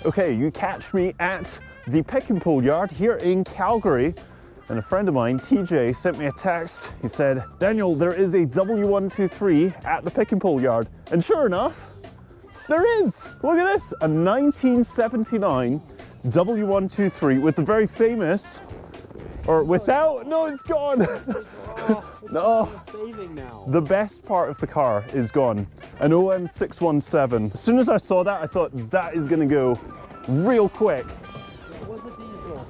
Okay, you catch me at the pick and pull yard here in Calgary, and a friend of mine, TJ, sent me a text. He said, Daniel, there is a W123 at the pick and pull yard. And sure enough, there is. Look at this, a 1979 W123 with the very famous, or without, no, it's gone. No, saving now. The best part of the car is gone. An OM617. As soon as I saw that, I thought that is gonna go real quick. It was a diesel.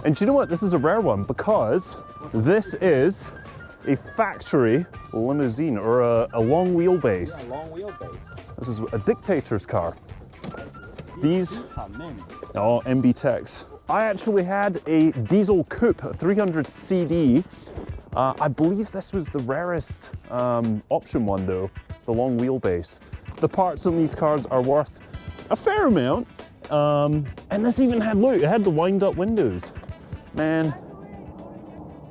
And do you know what? This is a rare one because this is a factory limousine or a long wheelbase. Yeah, long wheelbase. This is a dictator's car. These are mint. Oh, MB Techs. I actually had a diesel coupe, a 300 CD. I believe this was the rarest option one though, the long wheelbase. The parts on these cars are worth a fair amount. And this even had, look, it had the wind up windows. Man,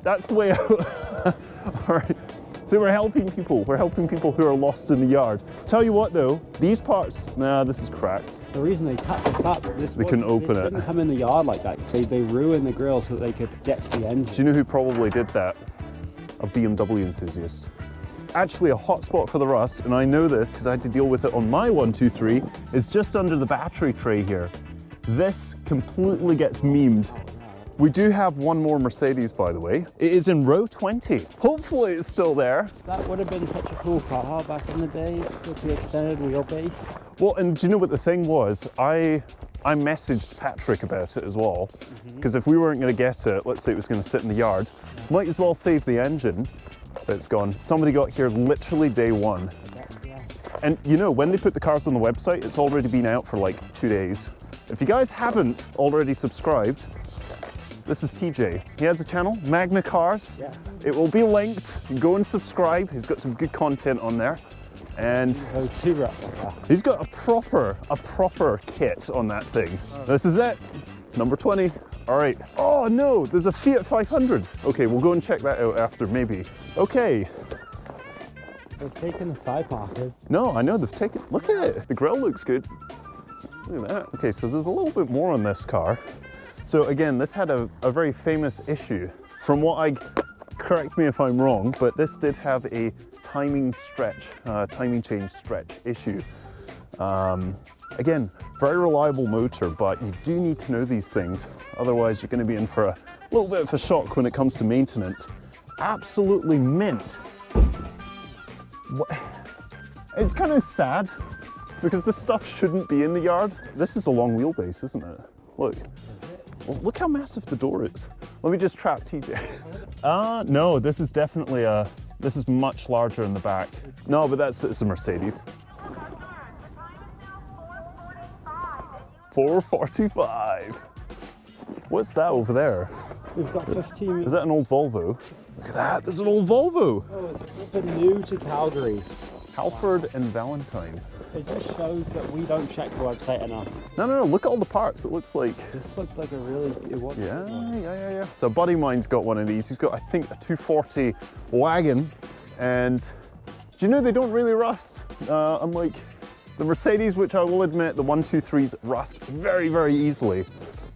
that's the way out. All right, so we're helping people who are lost in the yard. Tell you what though, these parts, nah, this is cracked. The reason they cut this up, They couldn't open it. They didn't come in the yard like that. They ruined the grill so that they could get to the engine. Do you know who probably did that? A BMW enthusiast. Actually, a hot spot for the rust, and I know this because I had to deal with it on my 123, is just under the battery tray here. This completely gets memed. We do have one more Mercedes, by the way. It is in row 20. Hopefully it's still there. That would have been such a cool car back in the day with the extended wheelbase. Well, and do you know what the thing was? I messaged Patrick about it as well, because if we weren't going to get it, let's say it was going to sit in the yard, might as well save the engine, but it's gone. Somebody got here literally day one. Yeah. And you know, when they put the cars on the website, it's already been out for like 2 days. If you guys haven't already subscribed, this is TJ. He has a channel, Magnacars. Yeah. It will be linked. Go and subscribe. He's got some good content on there. And he's got a proper kit on that thing. This is it, number 20. All right. Oh no, there's a Fiat 500. Okay, we'll go and check that out after maybe. Okay. They've taken the side markers. No, I know they've taken, look at it. The grille looks good. Look at that. Okay, so there's a little bit more on this car. So again, this had a very famous issue. From what I, correct me if I'm wrong, but this did have a timing change stretch issue. Again, very reliable motor, but you do need to know these things. Otherwise, you're going to be in for a little bit of a shock when it comes to maintenance. Absolutely mint. What? It's kind of sad because this stuff shouldn't be in the yard. This is a long wheelbase, isn't it? Look. Well, look how massive the door is. Let me just trap TJ. No, this is definitely this is much larger in the back. No, but it's a Mercedes. 445. What's that over there? We've got 15. Is that an old Volvo? Look at that, there's an old Volvo. Oh, it's flipping new to Calgary. Halford and Valentine. It just shows that we don't check the website enough. No, look at all the parts. It looks like... This looked like a really... It was. Yeah. So a buddy of mine's got one of these. He's got, I think, a 240 wagon. And do you know they don't really rust? Unlike the Mercedes, which I will admit, the 123s rust very, very easily.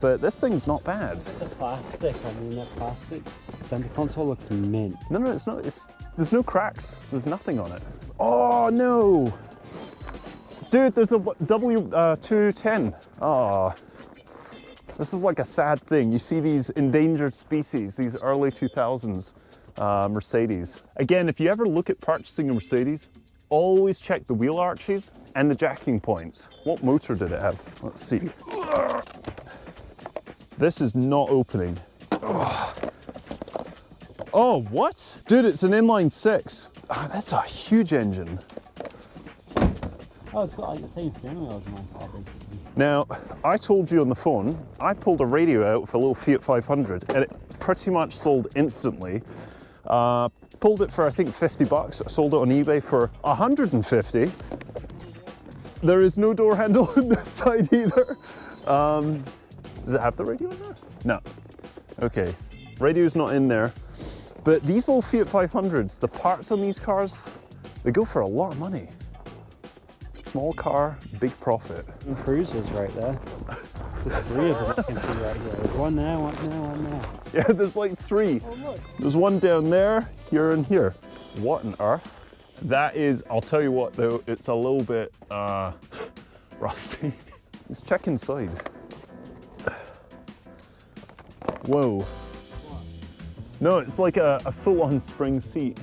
But this thing's not bad. The plastic, that plastic center console looks mint. No, it's not. There's no cracks. There's nothing on it. Oh, no. Dude, there's a W210. Oh, this is like a sad thing. You see these endangered species, these early 2000s Mercedes. Again, if you ever look at purchasing a Mercedes, always check the wheel arches and the jacking points. What motor did it have? Let's see. This is not opening. Oh, what? Dude, it's an inline 6. Oh, that's a huge engine. Oh, it's got like the same steering wheel as my car, basically. Now, I told you on the phone, I pulled a radio out with a little Fiat 500 and it pretty much sold instantly. Pulled it for, I think, 50 bucks. I sold it on eBay for 150. There is no door handle on this side either. Does it have the radio in there? No. Okay, radio's not in there. But these little Fiat 500s, the parts on these cars, they go for a lot of money. Small car, big profit. And cruisers right there. There's 3 of them I can see right here. There's one there, one there, one there. Yeah, there's like 3. Oh, look. There's one down there, here and here. What on earth? That is, I'll tell you what though, it's a little bit rusty. Let's check inside. Whoa. What? No, it's like a full-on spring seat.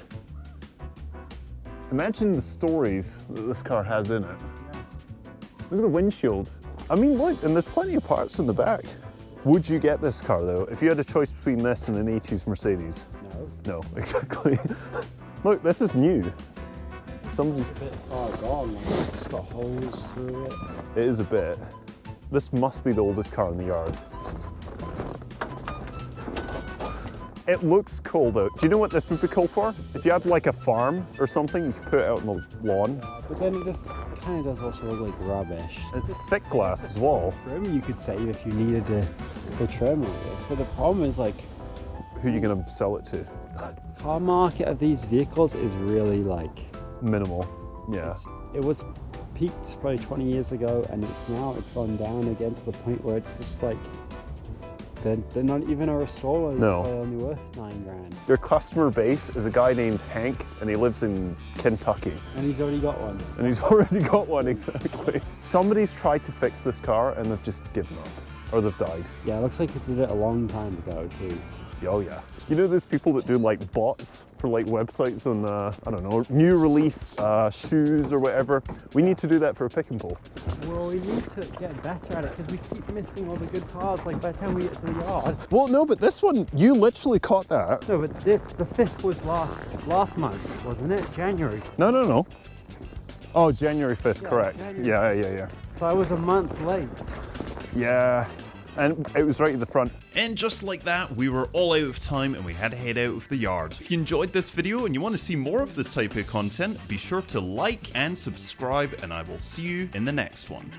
Imagine the stories that this car has in it. Yeah. Look at the windshield. I mean, look, and there's plenty of parts in the back. Would you get this car though, if you had a choice between this and an 80s Mercedes? No. No, exactly. Look, this is new. Somebody's... It's a bit far gone, like it's just got holes through it. It is a bit. This must be the oldest car in the yard. It looks cool though. Do you know what this would be cool for? If you had like a farm or something, you could put it out on the lawn. But then it just kind of does also look like rubbish. It's thick glass as well. Trim you could save if you needed to trim like this. But the problem is like, Who are you gonna sell it to? car market of these vehicles is really like, Minimal, yeah. it was peaked probably 20 years ago and it's gone down again to the point where it's just like, they're not even a restorer. No. They're only worth $9,000. Your customer base is a guy named Hank and he lives in Kentucky. And he's already got one. And he's already got one, exactly. Somebody's tried to fix this car and they've just given up. Or they've died. Yeah, it looks like they did it a long time ago too. Oh yeah. You know those people that do like bots for like websites on, I don't know, new release shoes or whatever? We need to do that for a pick and pull. Well, we need to get better at it because we keep missing all the good cars. Like by the time we get to the yard. Well, no, but this one, you literally caught that. No, but the 5th was last month, wasn't it? January. No. Oh, January 5th, Yeah, correct. January. Yeah. So I was a month late. Yeah, and it was right at the front. And just like that, we were all out of time and we had to head out of the yard. If you enjoyed this video and you want to see more of this type of content, be sure to like and subscribe, and I will see you in the next one.